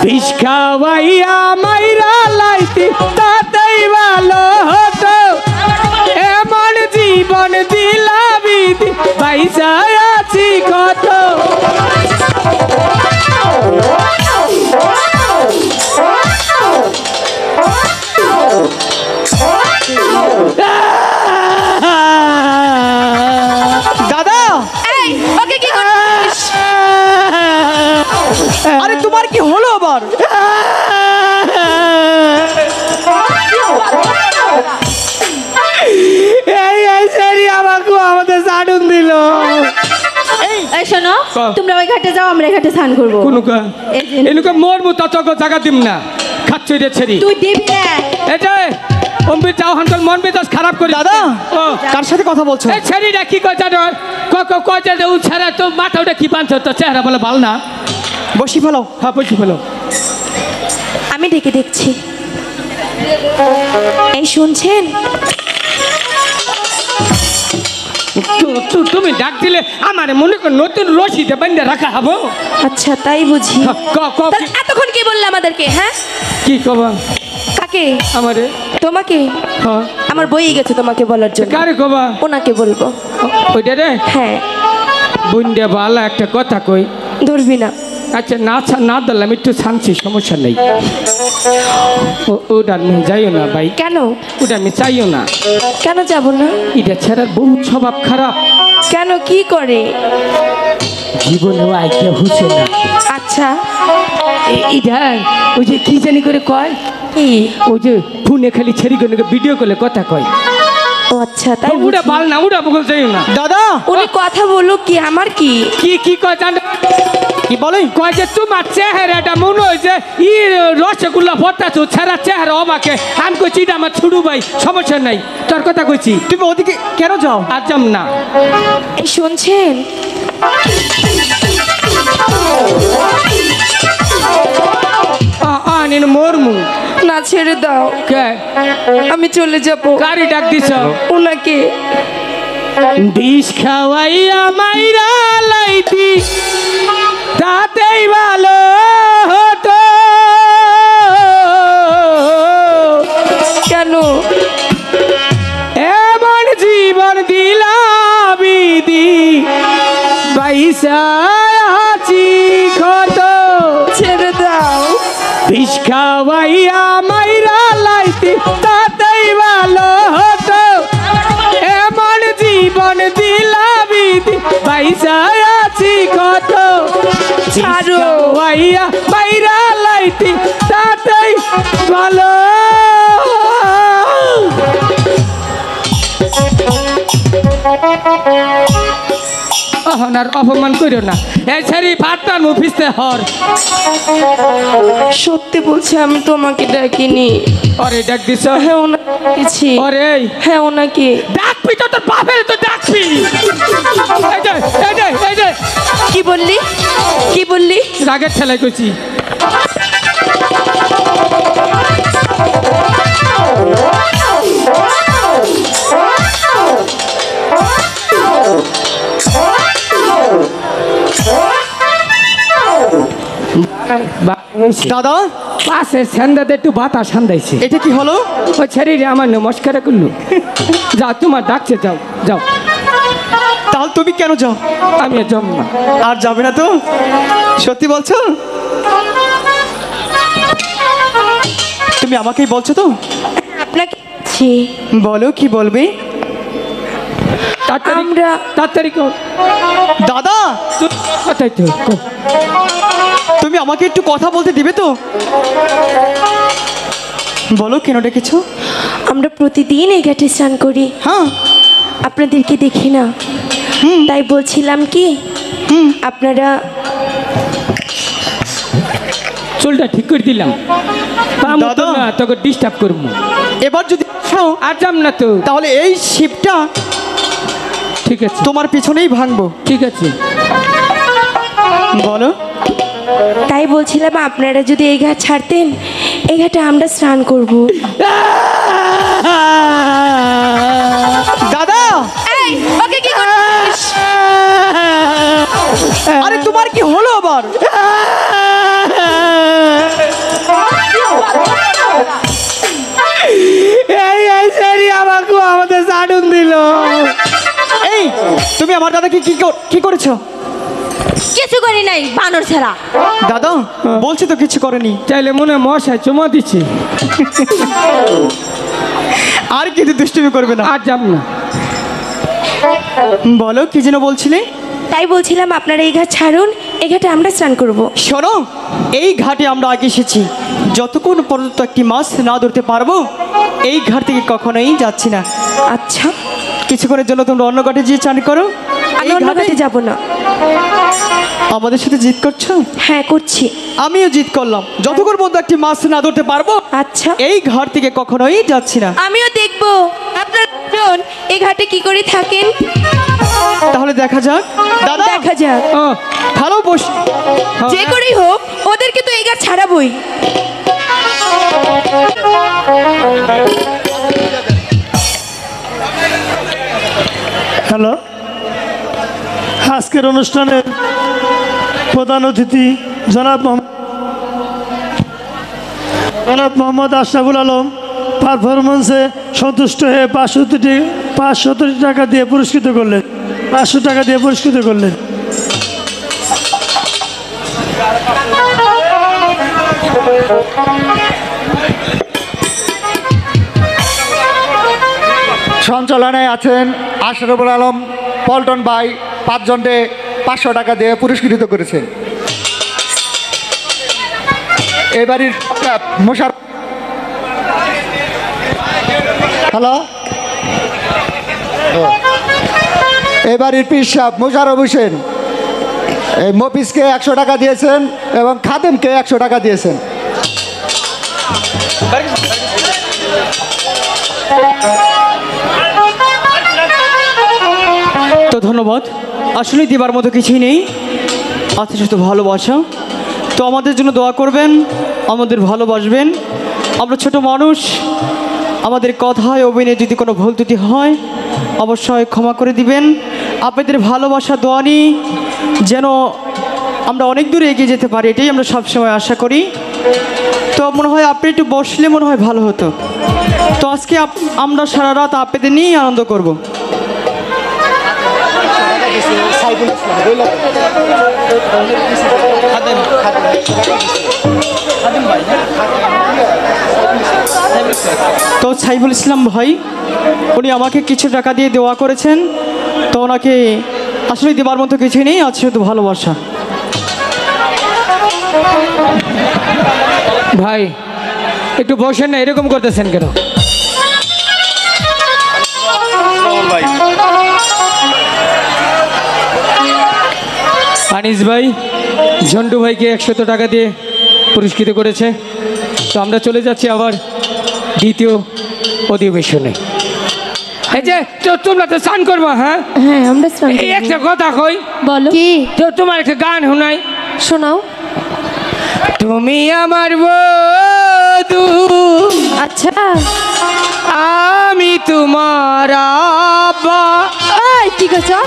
বিষ খাওয়াইয়া মাইরা লাইতি তাতেই ভালো হতো এমন জীবন দিলাবি পয়সা আছি কত দাদা এই ওকে কি করছিস? আরে তোমার কি হলো আবার? আমাদের সাডুন দিল। এই শোনো, তোমরা ওই ঘাটে যাও, আমরা এই ঘাটে স্নান করবো। এনুকা মোর মতো তক জায়গা দিম না খাচ্ছ রে ছেড়ি তুই দিবি না। এই যে অম্বি যাও হানকাল মন মেজাজ খারাপ করে দাদা ও কার সাথে কথা বলছো? এই ছেড়িটা কি কয় জানো কয় যে ও ছাড়া তো মাথা ওটা কি বানছ তো চেহারা বলে ভালো না। বসি ফেলো। হ্যাঁ বসি ফেলো। আমি ডেকে দেখছি। এই শুনছেন? তুমি ডাক দিলে আমার মনে কর নতুন রশিতে বান্ধে রাখা হবো। আচ্ছা তাই বুঝি। তাহলে এতক্ষণ কি বললে আমাদেরকে? হ্যাঁ কি কবা? কাকে? আমারে। তোমাকে? হ্যাঁ আমার বই গেছে তোমাকে বলার জন্য। কারে কবা? ওনাকে বলবো। ওইটা রে? হ্যাঁ। বুন্ডে বালা একটা কথা কই। ধরবি না। আচ্ছা না দিলাম একটু শান্তি সমস্যা নেই। ওটা নিয়ে যাইও না ভাই। কেন? ওটা আমি চাইও না। কেন যাব না? এটা ছেড়ার বহুত স্বভাব খারাপ। কেন কি করে? জীবনেও আইকে হুসে না। আচ্ছা এটা ওই যে কি জানি করে কয় কি? ওই যে ফোনে খালি ছেড়ি করে ভিডিও করলে কথা কয়। ও আচ্ছা তাই উড়া বাল না উড়া বকল যাইও না। দাদা উনি কথা বলুক, কি আমার কি? কি কয় জানো? কি বলে? কয় যে তোমার চেহারাটা মনে হয় যে রসগোল্লা ভর্তাছো ছেঁড়া চেহারা আমাকে আমি কইছি এটা আমার ছুড়ু ভাই সমস্যা নাই তোর কথা কইছি। তুমি ওদিকে কেন যাও? আর যাম না। এই শুনছেন? মরমু না ছেড়ে দাও। কে? আমি চলে যাব। গাড়ি ডাক দিছ? ওনাকে। বিষ খাওয়াইয়া মাইরা লাইতি তাতেই ভালো হতো কেন? এমন জীবন দিলাবি পয়সা আছি কত ছেড়ে দাও। বিষ খাওয়াইয়া মাইরা লাইতি তাতেই ভালো হতো এমন জীবন দিলাবি পয়সা আছি কত ছাড়ো। খাওয়াইয়া মাইরা লাইতি তাতেই ভালো। অপমান করিও না। এই ছেড়ি ফাটার মুফিসতে হর। সত্যি বলছি আমি তোমাকে ডাকিনি। ওরে ডাক দিছ? হ্যাঁ ওনাকে ডাকছি। ওরে হ্যাঁ ওনাকে ডাকবি তো তোর বাপের তো ডাকবি। এই যে কি বললি? কি বললি? রাগের ঠেলাই করছি। দাদা পাশে সন্ধ্যাতে একটু বাতাস সান্দাইছে। এটা কি হলো? ও ছেড়ে আমার নমস্কার করলো। যাও তোমার ডাকছে যাও যাও। তাহলে তুমি কেন যাও? আমি আর যাবো না। আর যাবে না তো? সত্যি বলছো? তুমি আমাকেই বলছো তো? আপনাকে বলো কি বলবে? আমরা তাড়াতাড়ি কর। দাদা কথাই তো তুমি আমাকে একটু কথা বলতে দিবে তো? বলো কেন ডেকেছো? আমরা প্রতিদিন এই ঘাটে স্নান করি। হ্যাঁ আপনাদেরকে দেখি না, তাই বলছিলাম কি আপনারা চুলটা ঠিক করে দিলাম। দাদা না তোকে ডিস্টার্ব করবো। এবার যদি আর যাম না তো। তাহলে এই শিপটা ঠিক আছে তোমার পিছনেই ভাঙবো। ঠিক আছে বলো। তাই বলছিলাম আপনারা যদি এই ঘাট ছাড়তেন, এই ঘাটে আমরা স্নান করব। দাদা এই ওকে কি করছিস? আরে তোমার কি হলো আবার? তুমি আমার দাদাকে কি করেছো? কিছু করি নাই বানর ছাড়া। দাদা বলছি তো কিছু করেনি। চাইলে মনে হয় মশাই চুমা দিচ্ছে। আর কিন্তু দুষ্টুমি করবে না। আর যাব না। বলো কি যেন বলছিলে? তাই বলছিলাম আপনারা এই ঘাট ছাড়ুন, এই ঘাটে আমরা স্নান করব। শোনো, এই ঘাটে আমরা আগে এসেছি, যতক্ষণ পর্যন্ত একটি মাছ না ধরতে পারবো এই ঘাট থেকে কখনোই যাচ্ছি না। আচ্ছা, কিছুক্ষণের জন্য তোমরা অন্য ঘাটে গিয়ে চান করো। আমি এই অন্য ঘাটে ঘাটে যাব না। আমাদের সাথে জিত করছো? হ্যাঁ করছি। আমিও জিত করলাম, যতক্ষণ পর্যন্ত একটি মাছ না ধরতে পারবো আচ্ছা, এই ঘাট থেকে কখনোই যাচ্ছি না। আমিও দেখব আপনারা এই ঘাটে কি করে থাকেন। তাহলে দেখা যাক। দাদা দেখা যাক, ও ভালো বস। যে করেই হোক ওদেরকে তো এই ঘাট ছাড়াবই। হ্যালো, আজকের অনুষ্ঠানের প্রধান অতিথি জনাব মোহাম্মদ আশরাফুল আলম পারফরমেন্সে সন্তুষ্ট হয়ে 500 টাকা দিয়ে পুরস্কৃত করলেন। 500 টাকা দিয়ে পুরস্কৃত করলেন। সঞ্চালনায় আছেন আশরাফুল আলম পল্টন ভাই, 5 জনকে 500 টাকা দিয়ে পুরস্কৃত করেছেন। এবারের মোশার হ্যালো এবারের পিসাব মোশারফ হোসেন এই মফিজকে 100 টাকা দিয়েছেন এবং খাদেমকে 100 টাকা দিয়েছেন। তো ধন্যবাদ। আসলে দিবার মতো কিছুই নেই, আছে শুধু ভালোবাসা। তো আমাদের জন্য দোয়া করবেন, আমাদের ভালোবাসবেন। আমরা ছোট মানুষ, আমাদের কথায় অভিনয়ে যদি কোনো ভুল ত্রুটি হয় অবশ্যই ক্ষমা করে দিবেন। আপনাদের ভালোবাসা দোয়া নিয়ে যেন আমরা অনেক দূরে এগিয়ে যেতে পারি, এটাই আমরা সবসময় আশা করি। তো মনে হয় আপনি একটু বসলে মনে হয় ভালো হতো। তো আজকে আমরা সারা রাত আপনাদের নিয়েই আনন্দ করব। তো সাইফুল ইসলাম ভাই উনি আমাকে কিছু টাকা দিয়ে দেওয়া করেছেন, তো ওনাকে আসলে দেওয়ার মতো কিছুই নেই, আছে শুধু ভালোবাসা। ভাই একটু বসেন না, এরকম করতেছেন কেন? আনিস ভাই ঝন্টু ভাইকে 100 টাকা দিয়ে পুরস্কৃত করেছে। তো আমরা চলে যাচ্ছি আবার দ্বিতীয় অধিবেশনে। এই যে তো তোমরা তো স্নান করবো, হ্যাঁ? হ্যাঁ আমরা স্নান এই একটা কথা কই, বলো কি? তো তোমার একটা গান শোনাই। শোনাও। তুমি আমার বধূ, আচ্ছা আমি তোমার আব্বা। এই কি করছো?